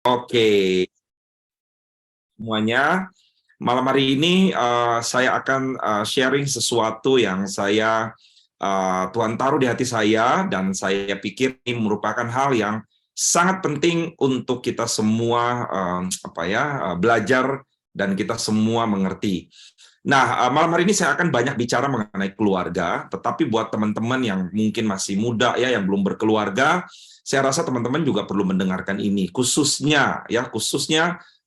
Oke, semuanya. Malam hari ini saya akan sharing sesuatu yang Tuhan taruh di hati saya, dan saya pikir ini merupakan hal yang sangat penting untuk kita semua belajar dan kita semua mengerti. Nah, malam hari ini saya akan banyak bicara mengenai keluarga, tetapi buat teman-teman yang mungkin masih muda ya, yang belum berkeluarga, saya rasa teman-teman juga perlu mendengarkan ini, khususnya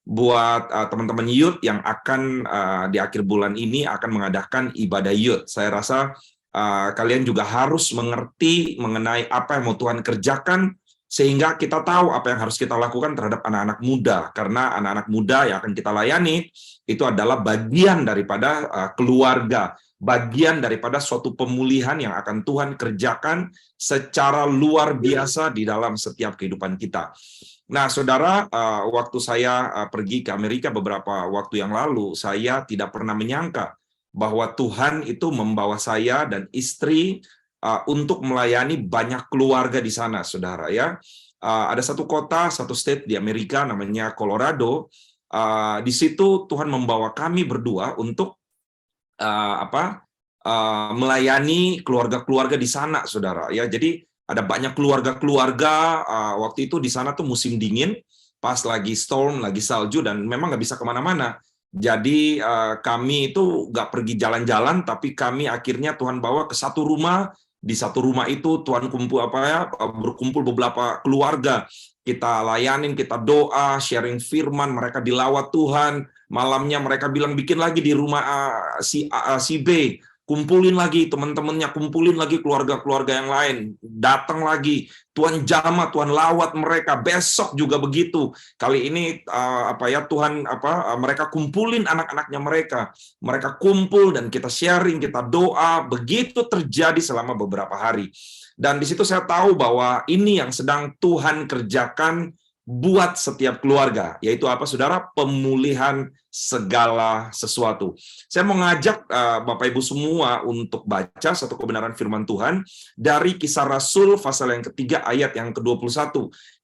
buat teman-teman youth yang akan di akhir bulan ini akan mengadakan ibadah youth. Saya rasa kalian juga harus mengerti mengenai apa yang mau Tuhan kerjakan, sehingga kita tahu apa yang harus kita lakukan terhadap anak-anak muda, karena anak-anak muda yang akan kita layani itu adalah bagian daripada keluarga, bagian daripada suatu pemulihan yang akan Tuhan kerjakan secara luar biasa di dalam setiap kehidupan kita. Nah, saudara, waktu saya pergi ke Amerika beberapa waktu yang lalu, saya tidak pernah menyangka bahwa Tuhan itu membawa saya dan istri untuk melayani banyak keluarga di sana, saudara ya. Ada satu kota, satu state di Amerika namanya Colorado. Di situ Tuhan membawa kami berdua untuk melayani keluarga-keluarga di sana, saudara ya. Jadi ada banyak keluarga-keluarga. Waktu itu di sana tuh musim dingin, pas lagi storm, lagi salju, dan memang nggak bisa kemana-mana. Jadi kami itu nggak pergi jalan-jalan, tapi kami akhirnya Tuhan bawa ke satu rumah. Di satu rumah itu Tuhan berkumpul beberapa keluarga. Kita layanin, kita doa, sharing firman, mereka dilawat Tuhan. Malamnya mereka bilang bikin lagi di rumah si B, kumpulin lagi teman-temannya, kumpulin lagi keluarga-keluarga yang lain, datang lagi, Tuhan jamah, Tuhan lawat mereka. Besok juga begitu. Kali ini Tuhan mereka kumpulin anak-anaknya mereka kumpul dan kita sharing, kita doa. Begitu terjadi selama beberapa hari. Dan di situ saya tahu bahwa ini yang sedang Tuhan kerjakan buat setiap keluarga, yaitu apa, saudara? Pemulihan segala sesuatu. Saya mau ngajak Bapak Ibu semua untuk baca satu kebenaran firman Tuhan dari Kisah Rasul pasal yang ketiga ayat yang ke-21.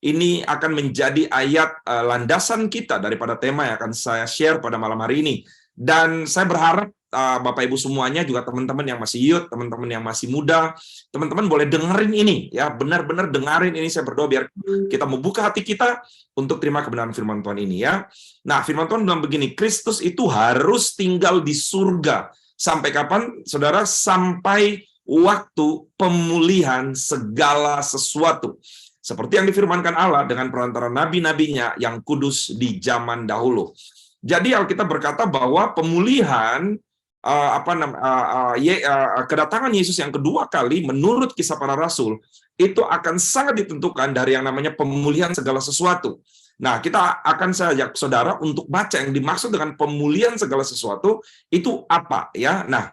Ini akan menjadi ayat landasan kita daripada tema yang akan saya share pada malam hari ini. Dan saya berharap Bapak Ibu semuanya, juga teman-teman yang masih youth, teman-teman yang masih muda, teman-teman boleh dengerin ini ya, benar-benar dengerin ini. Saya berdoa biar kita membuka hati kita untuk terima kebenaran firman Tuhan ini ya. Nah, firman Tuhan bilang begini, Kristus itu harus tinggal di surga. Sampai kapan, saudara? Sampai waktu pemulihan segala sesuatu. Seperti yang difirmankan Allah dengan perantara nabi-nabinya yang kudus di zaman dahulu. Jadi Alkitab berkata bahwa pemulihan kedatangan Yesus yang kedua kali menurut Kisah Para Rasul itu akan sangat ditentukan dari yang namanya pemulihan segala sesuatu. Nah, kita akan saya ajak saudara untuk baca yang dimaksud dengan pemulihan segala sesuatu itu apa ya. Nah,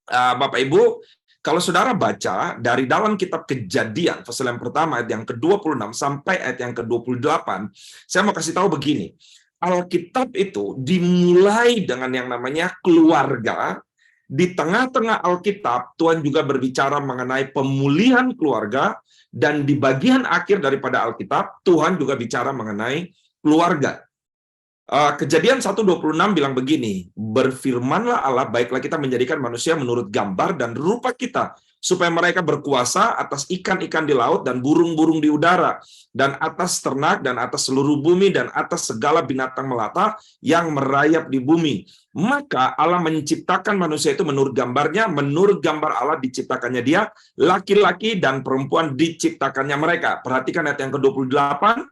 Bapak Ibu, kalau saudara baca dari dalam kitab Kejadian pasal yang pertama ayat yang ke-26 sampai ayat yang ke-28, saya mau kasih tahu begini. Alkitab itu dimulai dengan yang namanya keluarga. Di tengah-tengah Alkitab, Tuhan juga berbicara mengenai pemulihan keluarga, dan di bagian akhir daripada Alkitab, Tuhan juga bicara mengenai keluarga. Kejadian 1:26 bilang begini, berfirmanlah Allah, baiklah kita menjadikan manusia menurut gambar dan rupa kita, supaya mereka berkuasa atas ikan-ikan di laut dan burung-burung di udara, dan atas ternak, dan atas seluruh bumi, dan atas segala binatang melata yang merayap di bumi. Maka Allah menciptakan manusia itu menurut gambarnya, menurut gambar Allah diciptakannya dia, laki-laki dan perempuan diciptakannya mereka. Perhatikan ayat yang ke-28,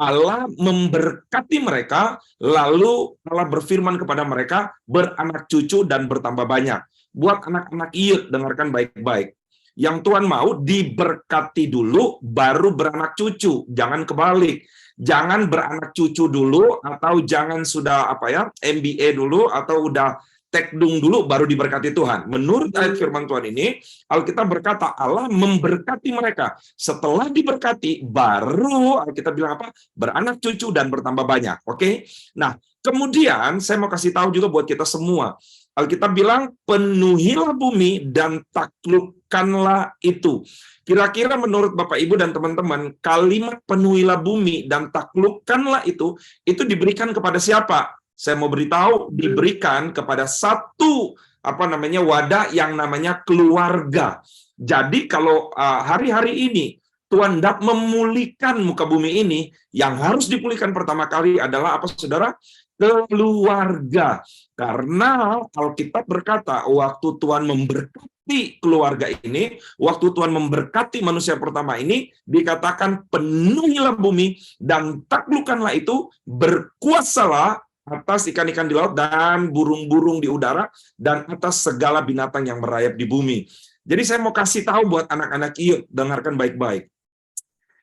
Allah memberkati mereka, lalu Allah berfirman kepada mereka, beranak cucu dan bertambah banyak. Buat anak-anak youth, dengarkan baik-baik. Yang Tuhan mau diberkati dulu, baru beranak cucu. Jangan kebalik. Jangan beranak cucu dulu, atau jangan sudah MBA dulu, atau udah tekdung dulu baru diberkati Tuhan. Menurut ayat firman Tuhan ini, Alkitab berkata Allah memberkati mereka. Setelah diberkati, baru Alkitab bilang apa? Beranak cucu dan bertambah banyak. Oke? Nah, kemudian saya mau kasih tahu juga buat kita semua. Alkitab bilang, penuhilah bumi dan taklukkanlah itu. Kira-kira menurut Bapak, Ibu, dan teman-teman, kalimat penuhilah bumi dan taklukkanlah itu diberikan kepada siapa? Saya mau beritahu, diberikan kepada satu wadah yang namanya keluarga. Jadi kalau hari-hari ini Tuhan hendak memulihkan muka bumi ini, yang harus dipulihkan pertama kali adalah apa, saudara? Keluarga. Karena Alkitab berkata, waktu Tuhan memberkati keluarga ini, waktu Tuhan memberkati manusia pertama ini, dikatakan penuhilah bumi dan taklukkanlah itu, berkuasalah atas ikan-ikan di laut dan burung-burung di udara, dan atas segala binatang yang merayap di bumi. Jadi saya mau kasih tahu buat anak-anak Iyut, dengarkan baik-baik.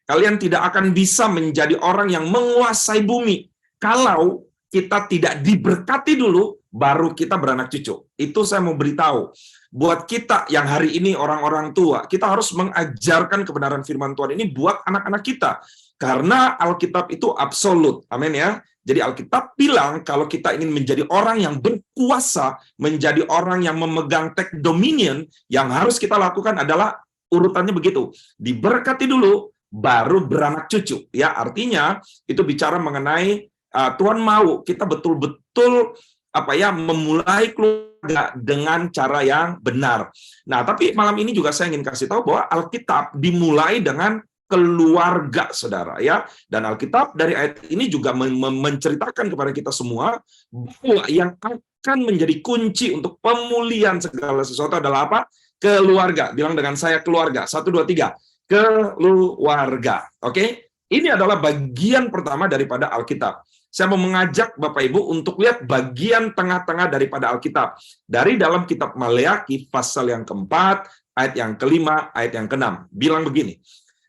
Kalian tidak akan bisa menjadi orang yang menguasai bumi kalau kita tidak diberkati dulu, baru kita beranak cucu. Itu saya mau beritahu. Buat kita yang hari ini orang-orang tua, kita harus mengajarkan kebenaran firman Tuhan ini buat anak-anak kita. Karena Alkitab itu absolut. Amin ya. Jadi Alkitab bilang kalau kita ingin menjadi orang yang berkuasa, menjadi orang yang memegang take dominion, yang harus kita lakukan adalah urutannya begitu. Diberkati dulu, baru beranak cucu. Ya, artinya itu bicara mengenai Tuhan mau kita betul-betul memulai keluarga dengan cara yang benar. Nah, tapi malam ini juga saya ingin kasih tahu bahwa Alkitab dimulai dengan keluarga, saudara, ya. Dan Alkitab dari ayat ini juga menceritakan kepada kita semua bahwa yang akan menjadi kunci untuk pemulihan segala sesuatu adalah apa? Keluarga. Bilang dengan saya keluarga. 1, 2, 3. Keluarga. Oke? Ini adalah bagian pertama daripada Alkitab. Saya mau mengajak Bapak Ibu untuk lihat bagian tengah-tengah daripada Alkitab. Dari dalam kitab Maleakhi pasal yang keempat, ayat yang kelima, ayat yang keenam. Bilang begini,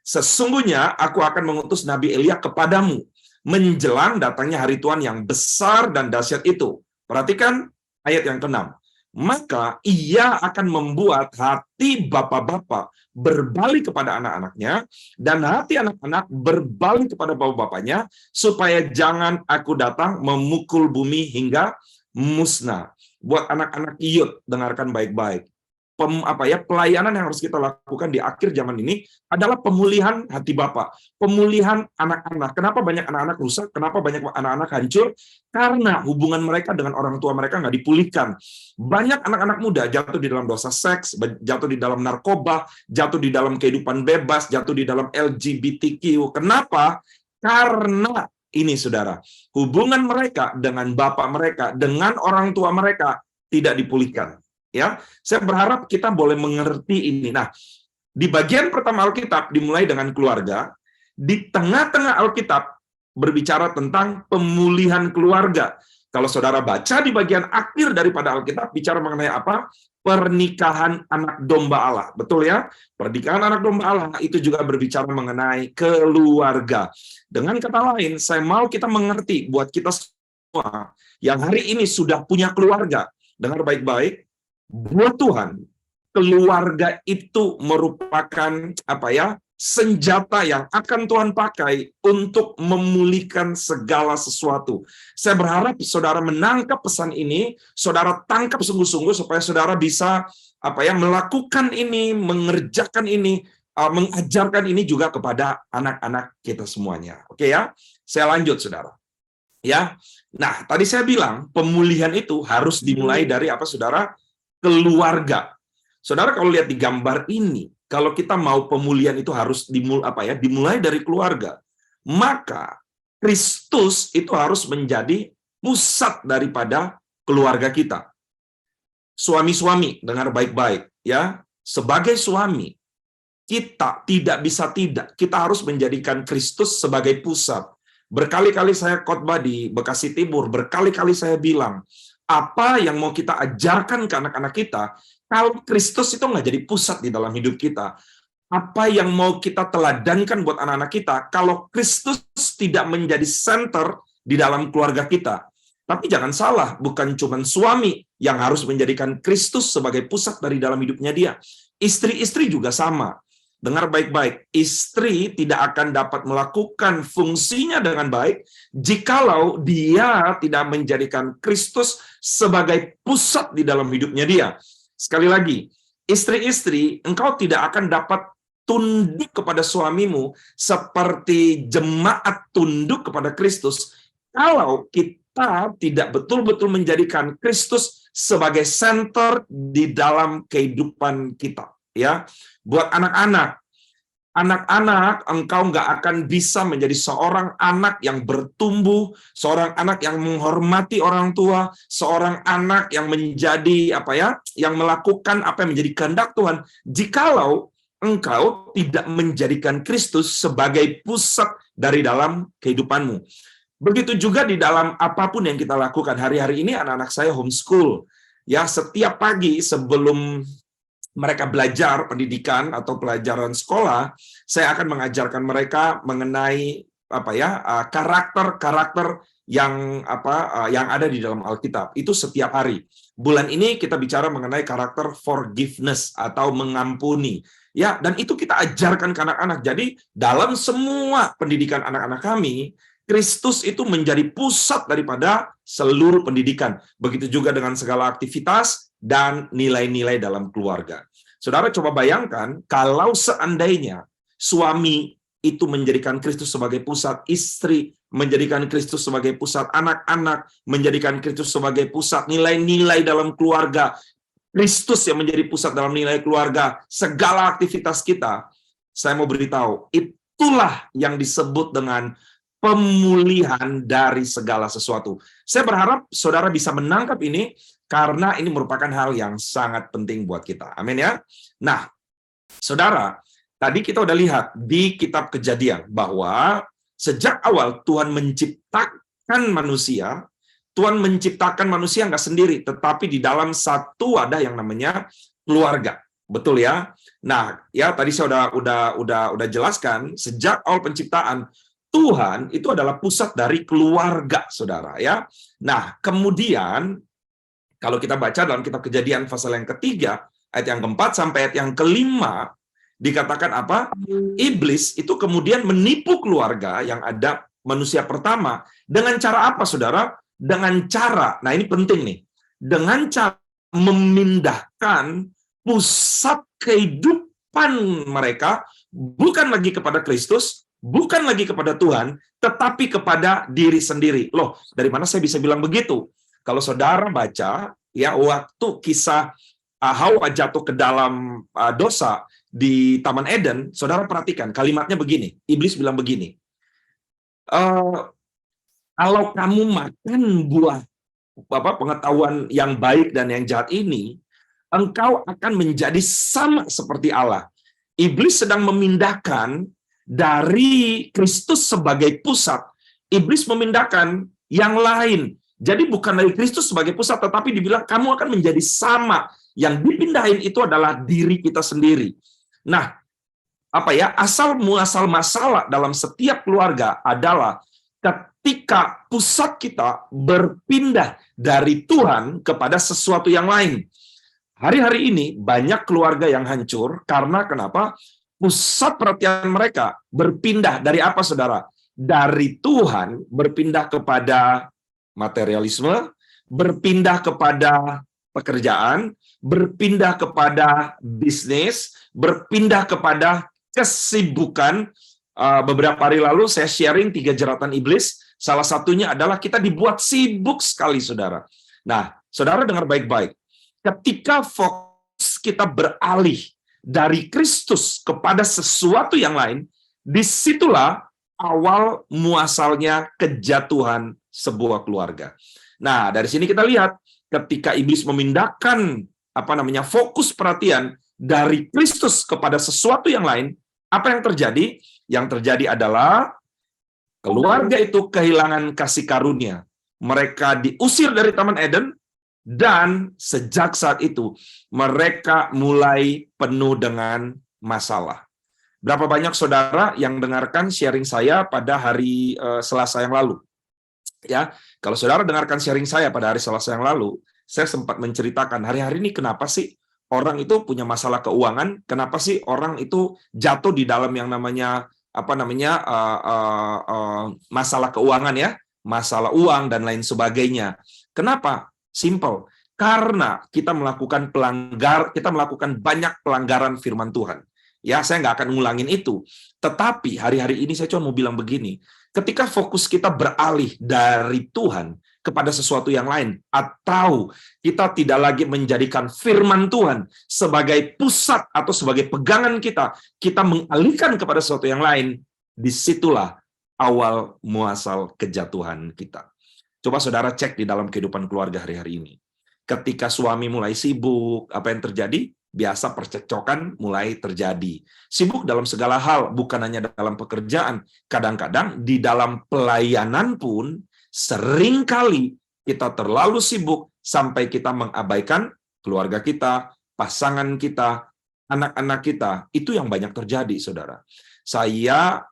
sesungguhnya aku akan mengutus Nabi Elia kepadamu, menjelang datangnya hari Tuhan yang besar dan dahsyat itu. Perhatikan ayat yang keenam. Maka ia akan membuat hati bapak-bapak berbalik kepada anak-anaknya, dan hati anak-anak berbalik kepada bapak-bapaknya, supaya jangan aku datang memukul bumi hingga musnah. Buat anak-anak Iyut, dengarkan baik-baik. Pelayanan yang harus kita lakukan di akhir zaman ini adalah pemulihan hati Bapak, pemulihan anak-anak. Kenapa banyak anak-anak rusak? Kenapa banyak anak-anak hancur? Karena hubungan mereka dengan orang tua mereka nggak dipulihkan. Banyak anak-anak muda jatuh di dalam dosa seks, jatuh di dalam narkoba, jatuh di dalam kehidupan bebas, jatuh di dalam LGBTQ. Kenapa? Karena ini, saudara, hubungan mereka dengan bapak mereka, dengan orang tua mereka tidak dipulihkan. Ya, saya berharap kita boleh mengerti ini. Nah, di bagian pertama Alkitab dimulai dengan keluarga, di tengah-tengah Alkitab berbicara tentang pemulihan keluarga. Kalau saudara baca di bagian akhir daripada Alkitab bicara mengenai apa? Pernikahan anak domba Allah. Betul ya? Pernikahan anak domba Allah itu juga berbicara mengenai keluarga. Dengan kata lain, saya mau kita mengerti buat kita semua yang hari ini sudah punya keluarga. Dengar baik-baik. Buat Tuhan, keluarga itu merupakan senjata yang akan Tuhan pakai untuk memulihkan segala sesuatu. Saya berharap saudara menangkap pesan ini, saudara tangkap sungguh-sungguh supaya saudara bisa melakukan ini, mengerjakan ini, mengajarkan ini juga kepada anak-anak kita semuanya. Oke ya? Saya lanjut, saudara. Ya. Nah, tadi saya bilang pemulihan itu harus dimulai dari apa, saudara? Keluarga. Saudara kalau lihat di gambar ini, kalau kita mau pemulihan itu harus dimulai dari keluarga. Maka Kristus itu harus menjadi pusat daripada keluarga kita. Suami-suami, dengar baik-baik ya. Sebagai suami, kita tidak bisa tidak. Kita harus menjadikan Kristus sebagai pusat. Berkali-kali saya khotbah di Bekasi Timur, berkali-kali saya bilang, apa yang mau kita ajarkan ke anak-anak kita, kalau Kristus itu nggak jadi pusat di dalam hidup kita, apa yang mau kita teladankan buat anak-anak kita, kalau Kristus tidak menjadi center di dalam keluarga kita. Tapi jangan salah, bukan cuma suami yang harus menjadikan Kristus sebagai pusat dari dalam hidupnya dia. Istri-istri juga sama. dengar baik-baik, istri tidak akan dapat melakukan fungsinya dengan baik jikalau dia tidak menjadikan Kristus sebagai pusat di dalam hidupnya dia. Sekali lagi, istri-istri, engkau tidak akan dapat tunduk kepada suamimu seperti jemaat tunduk kepada Kristus kalau kita tidak betul-betul menjadikan Kristus sebagai center di dalam kehidupan kita. Ya, buat anak-anak, engkau nggak akan bisa menjadi seorang anak yang bertumbuh, seorang anak yang menghormati orang tua, seorang anak yang menjadi yang melakukan apa yang menjadi kehendak Tuhan, jikalau engkau tidak menjadikan Kristus sebagai pusat dari dalam kehidupanmu. Begitu juga di dalam apapun yang kita lakukan. Hari-hari ini anak-anak saya homeschool. Ya, setiap pagi sebelum mereka belajar pendidikan atau pelajaran sekolah, saya akan mengajarkan mereka mengenai karakter-karakter yang ada di dalam Alkitab. Itu setiap hari. Bulan ini kita bicara mengenai karakter forgiveness atau mengampuni. Ya, dan itu kita ajarkan ke anak-anak. Jadi dalam semua pendidikan anak-anak kami, Kristus itu menjadi pusat daripada seluruh pendidikan. Begitu juga dengan segala aktivitas dan nilai-nilai dalam keluarga. Saudara coba bayangkan kalau seandainya suami itu menjadikan Kristus sebagai pusat, istri menjadikan Kristus sebagai pusat, anak-anak menjadikan Kristus sebagai pusat, nilai-nilai dalam keluarga, Kristus yang menjadi pusat dalam nilai keluarga, segala aktivitas kita, saya mau beritahu, itulah yang disebut dengan pemulihan dari segala sesuatu. Saya berharap saudara bisa menangkap ini, karena ini merupakan hal yang sangat penting buat kita. Amin ya. Nah, saudara, tadi kita udah lihat di kitab Kejadian bahwa sejak awal Tuhan menciptakan manusia nggak sendiri, tetapi di dalam satu wadah yang namanya keluarga. Betul ya? Nah, ya tadi saya udah jelaskan sejak awal penciptaan Tuhan itu adalah pusat dari keluarga, saudara ya. Nah, kemudian kalau kita baca dalam kitab Kejadian pasal yang ketiga, ayat yang keempat sampai ayat yang kelima, dikatakan apa? Iblis itu kemudian menipu keluarga yang ada manusia pertama. Dengan cara apa, saudara? Dengan cara, nah ini penting nih, dengan cara memindahkan pusat kehidupan mereka bukan lagi kepada Kristus, bukan lagi kepada Tuhan, tetapi kepada diri sendiri. Loh, dari mana saya bisa bilang begitu? Kalau saudara baca, ya waktu kisah Hawa jatuh ke dalam dosa di Taman Eden, saudara perhatikan kalimatnya begini. Iblis bilang begini, kalau kamu makan buah pengetahuan yang baik dan yang jahat ini, engkau akan menjadi sama seperti Allah. Iblis sedang memindahkan dari Kristus sebagai pusat, iblis memindahkan yang lain. Jadi bukan dari Kristus sebagai pusat, tetapi dibilang kamu akan menjadi sama. Yang dipindahin itu adalah diri kita sendiri. Nah, asal muasal masalah dalam setiap keluarga adalah ketika pusat kita berpindah dari Tuhan kepada sesuatu yang lain. Hari-hari ini banyak keluarga yang hancur karena kenapa? Pusat perhatian mereka berpindah dari apa, saudara? Dari Tuhan berpindah kepada materialisme, berpindah kepada pekerjaan, berpindah kepada bisnis, berpindah kepada kesibukan. Beberapa hari lalu saya sharing 3 jeratan iblis, salah satunya adalah kita dibuat sibuk sekali, saudara. Nah, saudara dengar baik-baik. Ketika fokus kita beralih dari Kristus kepada sesuatu yang lain, disitulah awal muasalnya kejatuhan sebuah keluarga. Nah, dari sini kita lihat ketika iblis memindahkan fokus perhatian dari Kristus kepada sesuatu yang lain, apa yang terjadi? Yang terjadi adalah keluarga itu kehilangan kasih karunia. Mereka diusir dari Taman Eden, dan sejak saat itu mereka mulai penuh dengan masalah. Berapa banyak saudara yang dengarkan sharing saya pada hari Selasa yang lalu? Ya, kalau saudara dengarkan sharing saya pada hari Selasa yang lalu, saya sempat menceritakan hari-hari ini kenapa sih orang itu punya masalah keuangan. Kenapa sih orang itu jatuh di dalam yang namanya masalah keuangan ya, masalah uang dan lain sebagainya. Kenapa? Simple. Karena kita melakukan banyak pelanggaran firman Tuhan. Ya, saya nggak akan ngulangin itu. Tetapi hari-hari ini saya cuma mau bilang begini, ketika fokus kita beralih dari Tuhan kepada sesuatu yang lain, atau kita tidak lagi menjadikan firman Tuhan sebagai pusat atau sebagai pegangan kita mengalihkan kepada sesuatu yang lain, disitulah awal muasal kejatuhan kita. Coba saudara cek di dalam kehidupan keluarga hari-hari ini. Ketika suami mulai sibuk, apa yang terjadi? Biasa percekcokan mulai terjadi. Sibuk dalam segala hal, bukan hanya dalam pekerjaan. Kadang-kadang di dalam pelayanan pun, seringkali kita terlalu sibuk sampai kita mengabaikan keluarga kita, pasangan kita, anak-anak kita. Itu yang banyak terjadi, saudara.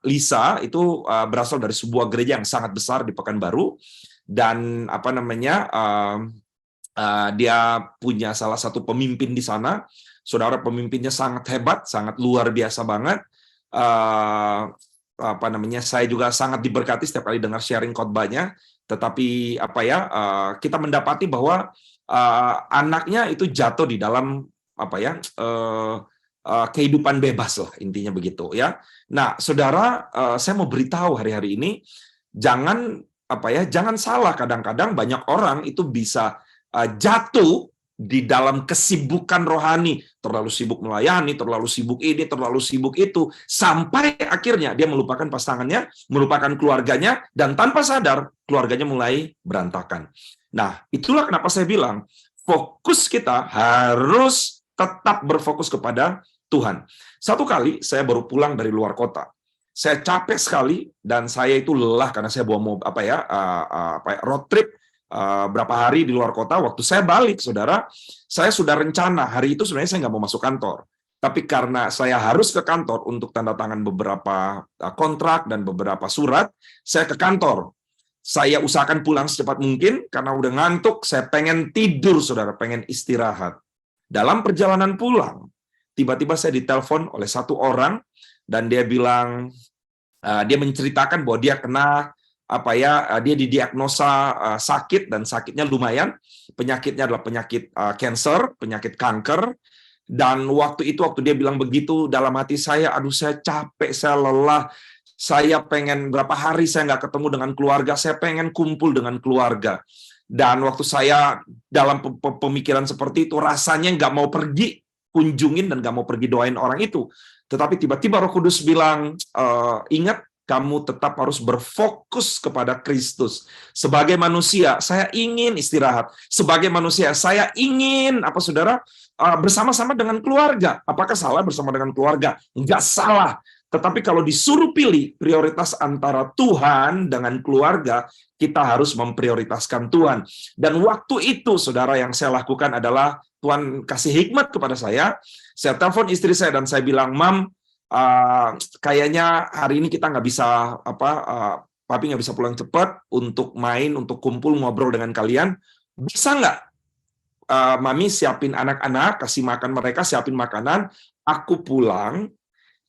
Lisa, itu berasal dari sebuah gereja yang sangat besar di Pekanbaru, dan dia punya salah satu pemimpin di sana. Saudara, pemimpinnya sangat hebat, sangat luar biasa banget. Saya juga sangat diberkati setiap kali dengar sharing khotbahnya. Tetapi kita mendapati bahwa anaknya itu jatuh di dalam kehidupan bebas lah, intinya begitu ya. Nah, saudara, saya mau beritahu hari-hari ini, jangan salah. Kadang-kadang banyak orang itu bisa jatuh di dalam kesibukan rohani, terlalu sibuk melayani, terlalu sibuk ini, terlalu sibuk itu, sampai akhirnya dia melupakan pasangannya, melupakan keluarganya, dan tanpa sadar keluarganya mulai berantakan. Nah, itulah kenapa saya bilang fokus kita harus tetap berfokus kepada Tuhan. Satu kali saya baru pulang dari luar kota. Saya capek sekali dan saya itu lelah karena saya bawa road trip berapa hari di luar kota. Waktu saya balik, saudara, saya sudah rencana hari itu sebenarnya saya nggak mau masuk kantor. Tapi karena saya harus ke kantor untuk tanda tangan beberapa kontrak dan beberapa surat, saya ke kantor. Saya usahakan pulang secepat mungkin karena udah ngantuk, saya pengen tidur, saudara, pengen istirahat. Dalam perjalanan pulang, tiba-tiba saya ditelepon oleh satu orang dan dia bilang, dia menceritakan bahwa dia kena dia didiagnosa sakit dan sakitnya lumayan. Penyakitnya adalah penyakit cancer, penyakit kanker. Dan waktu dia bilang begitu, dalam hati saya, aduh saya capek, saya lelah, saya pengen berapa hari saya nggak ketemu dengan keluarga, saya pengen kumpul dengan keluarga. Dan waktu saya dalam pemikiran seperti itu, rasanya nggak mau pergi kunjungin dan nggak mau pergi doain orang itu. Tetapi tiba-tiba Roh Kudus bilang, ingat, kamu tetap harus berfokus kepada Kristus. Sebagai manusia, saya ingin istirahat. Sebagai manusia, saya ingin, saudara, bersama-sama dengan keluarga. Apakah salah bersama dengan keluarga? Enggak salah. Tetapi kalau disuruh pilih prioritas antara Tuhan dengan keluarga, kita harus memprioritaskan Tuhan. Dan waktu itu, saudara, yang saya lakukan adalah Tuhan kasih hikmat kepada saya. Saya telepon istri saya dan saya bilang, Mam, kayaknya hari ini kita nggak bisa papi nggak bisa pulang cepat untuk main, untuk kumpul ngobrol dengan kalian. Bisa nggak mami siapin anak-anak, kasih makan mereka, siapin makanan, aku pulang,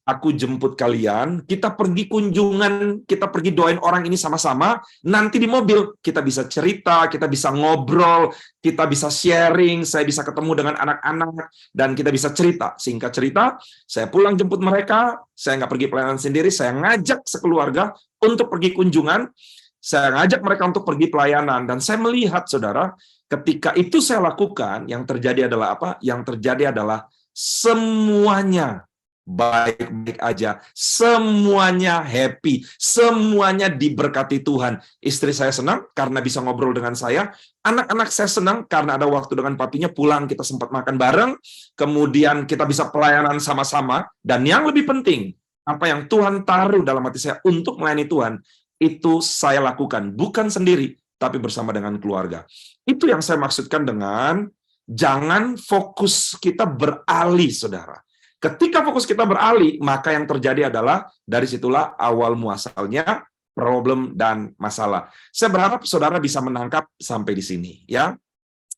aku jemput kalian, kita pergi kunjungan, kita pergi doain orang ini sama-sama, nanti di mobil kita bisa cerita, kita bisa ngobrol, kita bisa sharing, saya bisa ketemu dengan anak-anak, dan kita bisa cerita. Singkat cerita, saya pulang jemput mereka, saya nggak pergi pelayanan sendiri, saya ngajak sekeluarga untuk pergi kunjungan, saya ngajak mereka untuk pergi pelayanan, dan saya melihat, saudara, ketika itu saya lakukan, yang terjadi adalah apa? Yang terjadi adalah semuanya baik-baik aja, semuanya happy, semuanya diberkati Tuhan. Istri saya senang karena bisa ngobrol dengan saya, anak-anak saya senang karena ada waktu dengan papinya, pulang kita sempat makan bareng, kemudian kita bisa pelayanan sama-sama, dan yang lebih penting, apa yang Tuhan taruh dalam hati saya untuk melayani Tuhan, itu saya lakukan, bukan sendiri, tapi bersama dengan keluarga. Itu yang saya maksudkan dengan jangan fokus kita beralih, saudara. Ketika fokus kita beralih, maka yang terjadi adalah dari situlah awal muasalnya problem dan masalah. Saya berharap saudara bisa menangkap sampai di sini, ya.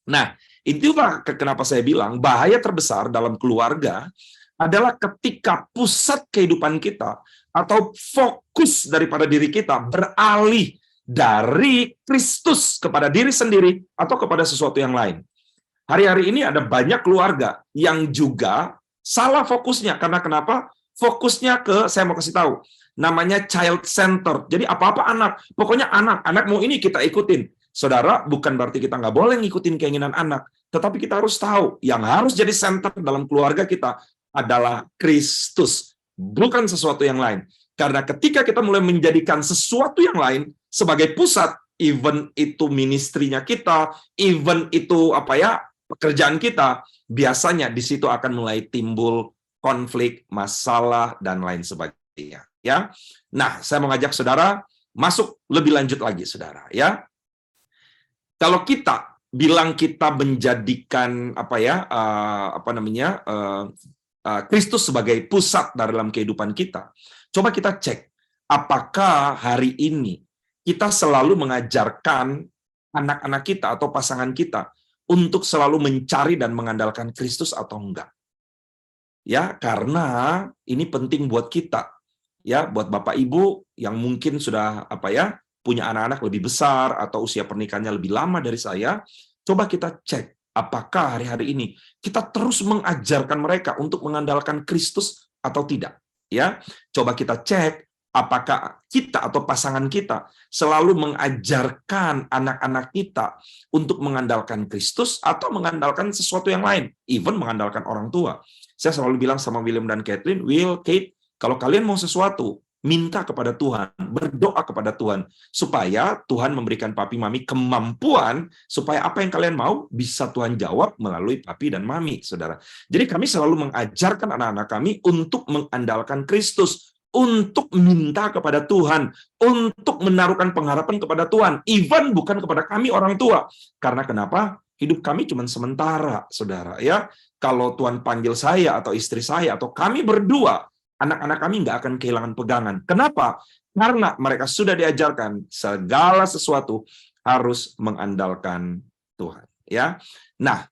Nah, Itulah kenapa saya bilang bahaya terbesar dalam keluarga adalah ketika pusat kehidupan kita atau fokus daripada diri kita beralih dari Kristus kepada diri sendiri atau kepada sesuatu yang lain. Hari-hari ini ada banyak keluarga yang juga salah fokusnya. Karena kenapa? Fokusnya saya mau kasih tahu, namanya child center. Jadi apa-apa anak. Pokoknya anak mau ini kita ikutin. Saudara, bukan berarti kita nggak boleh ngikutin keinginan anak. Tetapi kita harus tahu, yang harus jadi center dalam keluarga kita adalah Kristus. Bukan sesuatu yang lain. Karena ketika kita mulai menjadikan sesuatu yang lain sebagai pusat, even itu ministrinya kita, even itu pekerjaan kita, biasanya di situ akan mulai timbul konflik, masalah, dan lain sebagainya. Ya, nah saya mau ngajak saudara masuk lebih lanjut lagi, saudara. Ya, kalau kita bilang kita menjadikan Kristus sebagai pusat dalam kehidupan kita, coba kita cek apakah hari ini kita selalu mengajarkan anak-anak kita atau pasangan kita untuk selalu mencari dan mengandalkan Kristus atau enggak. Ya, karena ini penting buat kita. Ya, buat Bapak Ibu yang mungkin sudah punya anak-anak lebih besar atau usia pernikahannya lebih lama dari saya, coba kita cek apakah hari-hari ini kita terus mengajarkan mereka untuk mengandalkan Kristus atau tidak. Ya, coba kita cek apakah kita atau pasangan kita selalu mengajarkan anak-anak kita untuk mengandalkan Kristus atau mengandalkan sesuatu yang lain, even mengandalkan orang tua. Saya selalu bilang sama William dan Kathleen, Kate, kalau kalian mau sesuatu, minta kepada Tuhan, berdoa kepada Tuhan, supaya Tuhan memberikan papi mami kemampuan, supaya apa yang kalian mau, bisa Tuhan jawab melalui papi dan mami, saudara. Jadi kami selalu mengajarkan anak-anak kami untuk mengandalkan Kristus, untuk minta kepada Tuhan, untuk menaruhkan pengharapan kepada Tuhan, even bukan kepada kami orang tua. Karena kenapa? Hidup kami cuma sementara, saudara. Ya, kalau Tuhan panggil saya atau istri saya atau kami berdua, anak-anak kami nggak akan kehilangan pegangan. Kenapa? Karena mereka sudah diajarkan segala sesuatu harus mengandalkan Tuhan. Ya, nah,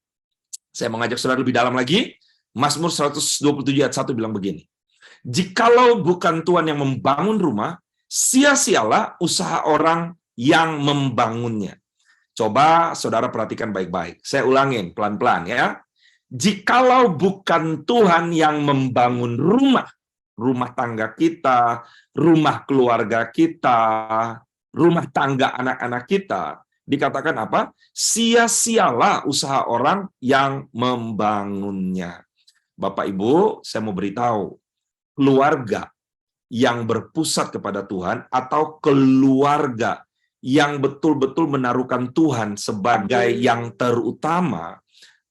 saya mengajak saudara lebih dalam lagi. Mazmur 127 ayat 1 bilang begini. Jikalau bukan Tuhan yang membangun rumah, sia-sialah usaha orang yang membangunnya. Coba saudara perhatikan baik-baik. Saya ulangin pelan-pelan ya. Jikalau bukan Tuhan yang membangun rumah tangga kita, rumah keluarga kita, rumah tangga anak-anak kita, dikatakan apa? Sia-sialah usaha orang yang membangunnya. Bapak Ibu, saya mau beritahu, keluarga yang berpusat kepada Tuhan atau keluarga yang betul-betul menaruhkan Tuhan sebagai yang terutama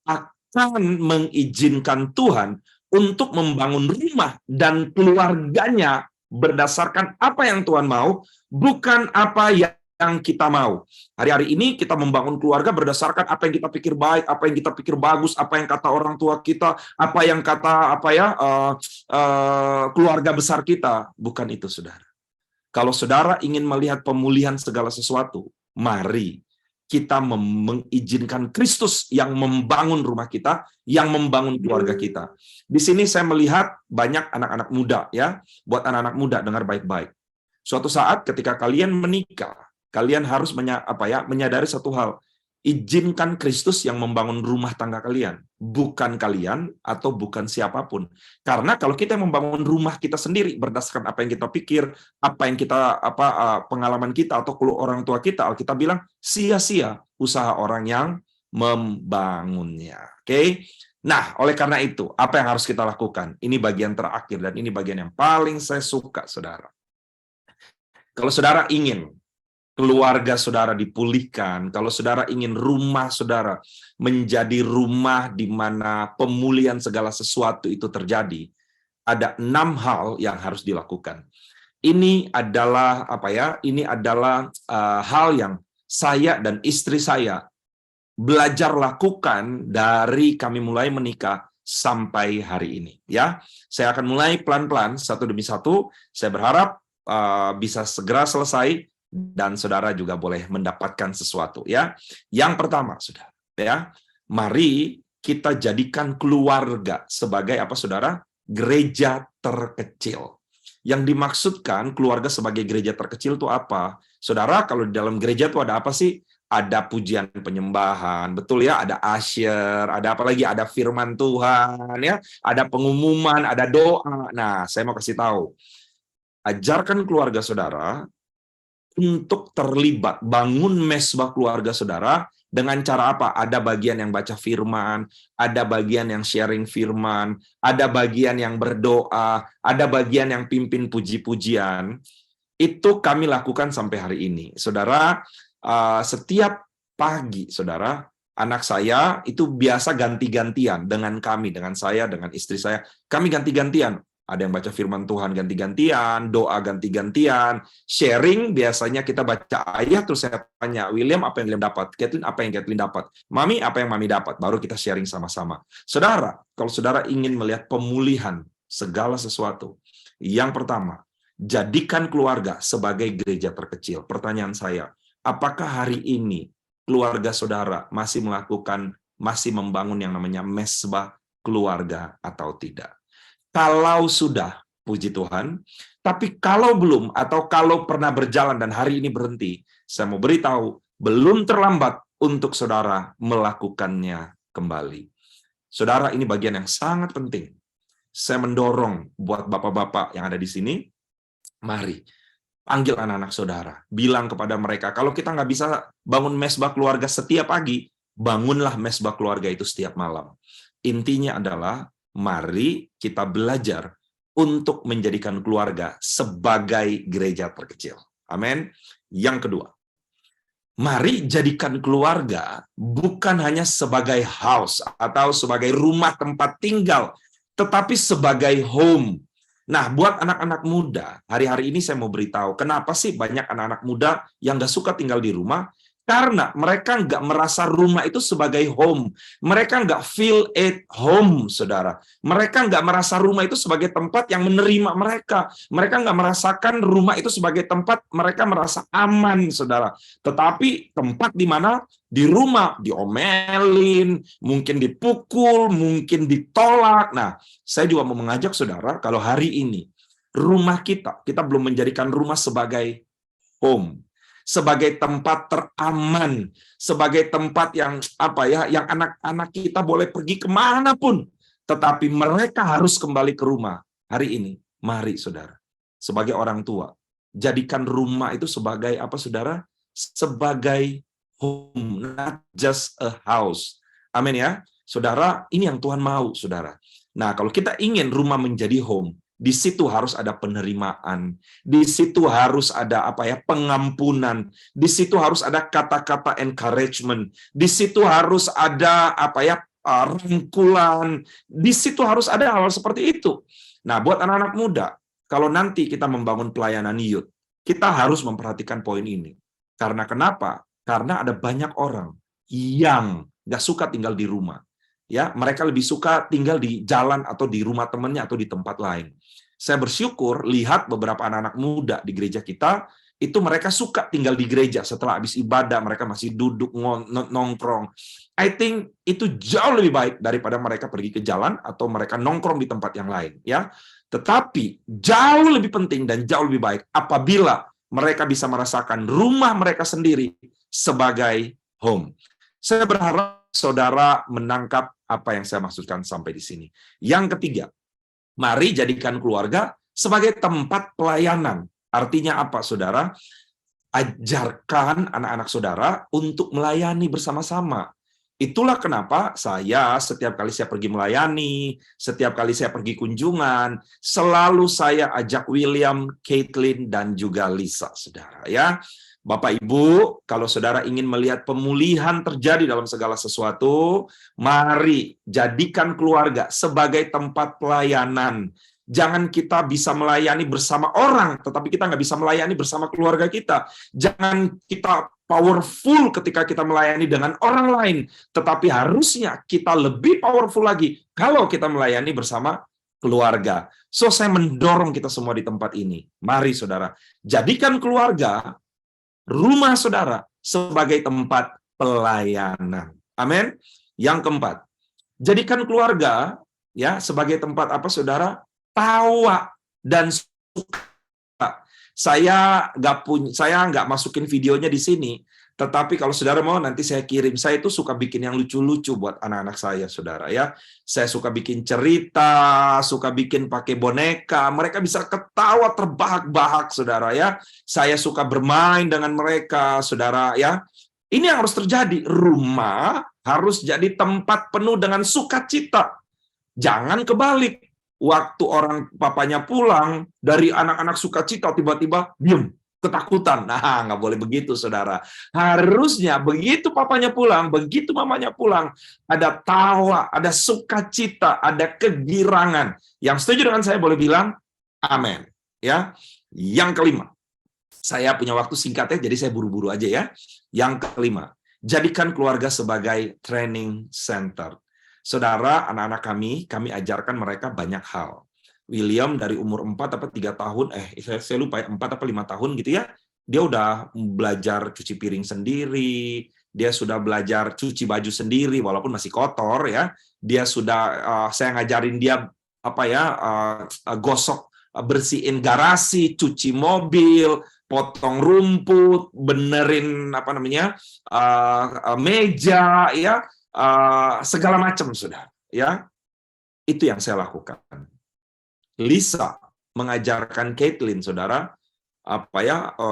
akan mengizinkan Tuhan untuk membangun rumah dan keluarganya berdasarkan apa yang Tuhan mau, bukan apa yang kita mau. Hari-hari ini kita membangun keluarga berdasarkan apa yang kita pikir baik, apa yang kita pikir bagus, apa yang kata orang tua kita, apa yang kata keluarga besar kita. Bukan itu, saudara. Kalau saudara ingin melihat pemulihan segala sesuatu, mari kita mengizinkan Kristus yang membangun rumah kita, yang membangun keluarga kita. Di sini saya melihat banyak anak-anak muda, ya. Buat anak-anak muda, dengar baik-baik. Suatu saat ketika kalian menikah, kalian harus menyadari satu hal. Izinkan Kristus yang membangun rumah tangga kalian, bukan kalian atau bukan siapapun. Karena kalau kita membangun rumah kita sendiri berdasarkan apa yang kita pikir, apa yang kita pengalaman kita atau orang tua kita, Alkitab bilang sia-sia usaha orang yang membangunnya. Oke? Nah, oleh karena itu, apa yang harus kita lakukan? Ini bagian terakhir dan ini bagian yang paling saya suka, saudara. Kalau saudara ingin keluarga saudara dipulihkan, kalau saudara ingin rumah saudara menjadi rumah di mana pemulihan segala sesuatu itu terjadi, ada 6 hal yang harus dilakukan. Ini adalah Ini adalah hal yang saya dan istri saya belajar lakukan dari kami mulai menikah sampai hari ini. Ya, saya akan mulai pelan-pelan satu demi satu. Saya berharap bisa segera selesai. Dan saudara juga boleh mendapatkan sesuatu, ya. Yang pertama, saudara, ya, Mari kita jadikan keluarga sebagai apa, saudara? Gereja terkecil. Yang dimaksudkan keluarga sebagai gereja terkecil itu apa? Saudara, kalau di dalam gereja itu ada apa sih? Ada pujian penyembahan, betul ya? Ada asyir, ada apa lagi? Ada firman Tuhan, ya? Ada pengumuman, ada doa. Nah, saya mau kasih tahu. Ajarkan keluarga saudara untuk terlibat, bangun mesbah keluarga saudara dengan cara apa? Ada bagian yang baca firman, ada bagian yang sharing firman, ada bagian yang berdoa, ada bagian yang pimpin puji-pujian. Itu kami lakukan sampai hari ini. Saudara, setiap pagi, saudara, anak saya itu biasa ganti-gantian dengan kami, dengan saya, dengan istri saya. Kami ganti-gantian. Ada yang baca firman Tuhan ganti-gantian, doa ganti-gantian, sharing biasanya kita baca ayat, terus saya tanya, William apa yang William dapat? Kathleen apa yang Kathleen dapat? Mami apa yang Mami dapat? Baru kita sharing sama-sama. Saudara, kalau saudara ingin melihat pemulihan segala sesuatu, yang pertama, jadikan keluarga sebagai gereja terkecil. Pertanyaan saya, apakah hari ini keluarga saudara masih membangun yang namanya mesbah keluarga atau tidak? Kalau sudah, puji Tuhan. Tapi kalau belum, atau kalau pernah berjalan dan hari ini berhenti, saya mau beritahu, belum terlambat untuk saudara melakukannya kembali. Saudara, ini bagian yang sangat penting. Saya mendorong buat bapak-bapak yang ada di sini, mari, panggil anak-anak saudara. Bilang kepada mereka, kalau kita nggak bisa bangun mesbah keluarga setiap pagi, bangunlah mesbah keluarga itu setiap malam. Intinya adalah, mari kita belajar untuk menjadikan keluarga sebagai gereja terkecil. Amin. Yang kedua, mari jadikan keluarga bukan hanya sebagai house atau sebagai rumah tempat tinggal, tetapi sebagai home. Nah, buat anak-anak muda, hari-hari ini saya mau beritahu, kenapa sih banyak anak-anak muda yang nggak suka tinggal di rumah? Karena mereka nggak merasa rumah itu sebagai home. Mereka nggak feel at home, saudara. Mereka nggak merasa rumah itu sebagai tempat yang menerima mereka. Mereka nggak merasakan rumah itu sebagai tempat mereka merasa aman, saudara. Tetapi tempat di mana di rumah diomelin, mungkin dipukul, mungkin ditolak. Nah, saya juga mau mengajak saudara, kalau hari ini rumah kita belum menjadikan rumah sebagai home, sebagai tempat teraman, sebagai tempat yang yang anak-anak kita boleh pergi kemanapun, tetapi mereka harus kembali ke rumah. Hari ini, mari saudara, sebagai orang tua, jadikan rumah itu sebagai apa saudara? Sebagai home, not just a house. Amin ya. Saudara, ini yang Tuhan mau, saudara. Nah, kalau kita ingin rumah menjadi home, di situ harus ada penerimaan, di situ harus ada pengampunan, di situ harus ada kata-kata encouragement, di situ harus ada rangkulan, di situ harus ada hal seperti itu. Nah, buat anak-anak muda, kalau nanti kita membangun pelayanan youth, kita harus memperhatikan poin ini. Karena kenapa? Karena ada banyak orang yang nggak suka tinggal di rumah. Ya, mereka lebih suka tinggal di jalan atau di rumah temannya atau di tempat lain. Saya bersyukur lihat beberapa anak-anak muda di gereja kita, itu mereka suka tinggal di gereja setelah habis ibadah, mereka masih duduk nongkrong. I think itu jauh lebih baik daripada mereka pergi ke jalan atau mereka nongkrong di tempat yang lain, ya. Tetapi jauh lebih penting dan jauh lebih baik apabila mereka bisa merasakan rumah mereka sendiri sebagai home. Saya berharap saudara menangkap apa yang saya maksudkan sampai di sini. Yang ketiga, mari jadikan keluarga sebagai tempat pelayanan. Artinya apa, saudara? Ajarkan anak-anak saudara untuk melayani bersama-sama. Itulah kenapa setiap kali saya pergi melayani, setiap kali saya pergi kunjungan, selalu saya ajak William, Kathleen, dan juga Lisa, saudara. Ya, Bapak Ibu, kalau saudara ingin melihat pemulihan terjadi dalam segala sesuatu, mari jadikan keluarga sebagai tempat pelayanan. Jangan kita bisa melayani bersama orang, tetapi kita nggak bisa melayani bersama keluarga kita. Jangan kita powerful ketika kita melayani dengan orang lain, tetapi harusnya kita lebih powerful lagi kalau kita melayani bersama keluarga. So, saya mendorong kita semua di tempat ini. Mari saudara, jadikan keluarga, rumah saudara sebagai tempat pelayanan. Amin. Yang keempat, jadikan keluarga ya sebagai tempat apa saudara? Tawa dan suka. Saya nggak masukin videonya di sini, tetapi kalau saudara mau nanti saya kirim. Saya itu suka bikin yang lucu-lucu buat anak-anak saya, saudara ya. Saya suka bikin cerita, suka bikin pakai boneka. Mereka bisa ketawa terbahak-bahak, saudara ya. Saya suka bermain dengan mereka, saudara ya. Ini yang harus terjadi. Rumah harus jadi tempat penuh dengan sukacita. Jangan kebalik. Waktu orang papanya pulang, dari anak-anak sukacita, tiba-tiba diam, ketakutan. Nah, nggak boleh begitu, saudara. Harusnya begitu papanya pulang, begitu mamanya pulang, ada tawa, ada sukacita, ada kegirangan. Yang setuju dengan saya boleh bilang, amin. Ya. Yang kelima, saya punya waktu singkat ya, jadi saya buru-buru aja ya. Yang kelima, jadikan keluarga sebagai training center. Saudara, anak-anak kami ajarkan mereka banyak hal. William dari umur 4 atau 3 tahun, saya lupa ya, 4 atau 5 tahun gitu ya, dia udah belajar cuci piring sendiri, dia sudah belajar cuci baju sendiri, walaupun masih kotor ya. Dia sudah, saya ngajarin dia gosok, bersihin garasi, cuci mobil, potong rumput, benerin meja ya. Segala macam, saudara. Ya, itu yang saya lakukan. Lisa mengajarkan Caitlin, saudara,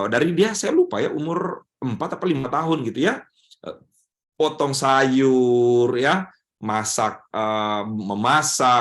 dari dia saya lupa ya umur 4 atau 5 tahun gitu ya, potong sayur ya, memasak.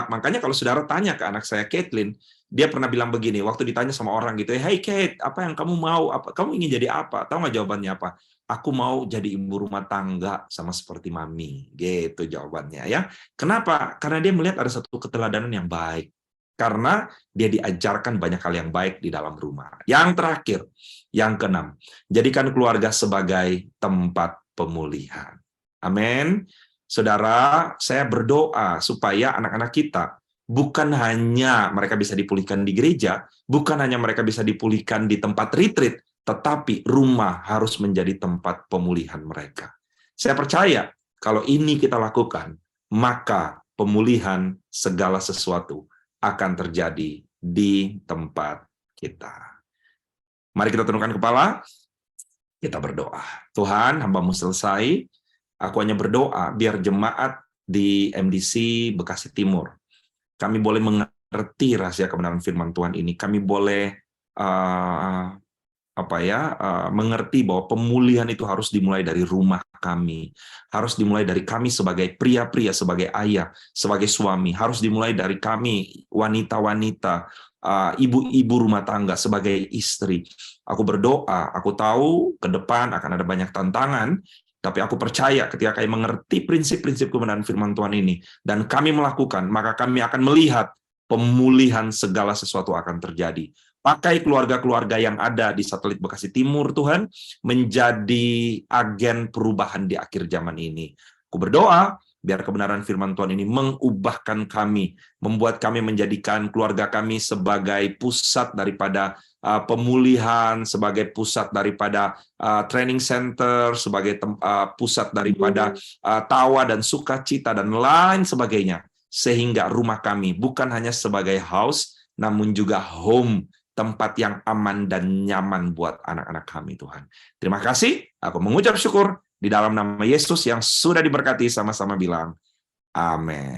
Makanya kalau saudara tanya ke anak saya Caitlin, dia pernah bilang begini, waktu ditanya sama orang gitu, "Hey Kate, apa yang kamu mau? Kamu ingin jadi apa?" Tahu nggak jawabannya apa? "Aku mau jadi ibu rumah tangga sama seperti mami." Gitu jawabannya ya. Kenapa? Karena dia melihat ada satu keteladanan yang baik. Karena dia diajarkan banyak hal yang baik di dalam rumah. Yang terakhir, yang keenam, jadikan keluarga sebagai tempat pemulihan. Amin. Saudara, saya berdoa supaya anak-anak kita bukan hanya mereka bisa dipulihkan di gereja, bukan hanya mereka bisa dipulihkan di tempat retreat, tetapi rumah harus menjadi tempat pemulihan mereka. Saya percaya kalau ini kita lakukan, maka pemulihan segala sesuatu akan terjadi di tempat kita. Mari kita tundukkan kepala, kita berdoa. Tuhan, hamba-Mu selesai. Aku hanya berdoa biar jemaat di MDC Bekasi Timur, kami boleh mengerti rahasia kebenaran firman Tuhan ini. Kami boleh mengerti bahwa pemulihan itu harus dimulai dari rumah kami, harus dimulai dari kami sebagai pria-pria, sebagai ayah, sebagai suami, harus dimulai dari kami wanita-wanita, ibu-ibu rumah tangga, sebagai istri. Aku berdoa, aku tahu ke depan akan ada banyak tantangan, tapi aku percaya ketika kami mengerti prinsip-prinsip kebenaran firman Tuhan ini, dan kami melakukan, maka kami akan melihat pemulihan segala sesuatu akan terjadi. Pakai keluarga-keluarga yang ada di satelit Bekasi Timur, Tuhan, menjadi agen perubahan di akhir zaman ini. Aku berdoa, biar kebenaran firman Tuhan ini mengubahkan kami, membuat kami menjadikan keluarga kami sebagai pusat daripada pemulihan, sebagai pusat daripada training center, sebagai pusat daripada tawa dan sukacita, dan lain sebagainya. Sehingga rumah kami bukan hanya sebagai house, namun juga home, tempat yang aman dan nyaman buat anak-anak kami, Tuhan. Terima kasih, aku mengucap syukur di dalam nama Yesus yang sudah diberkati, sama-sama bilang, amin.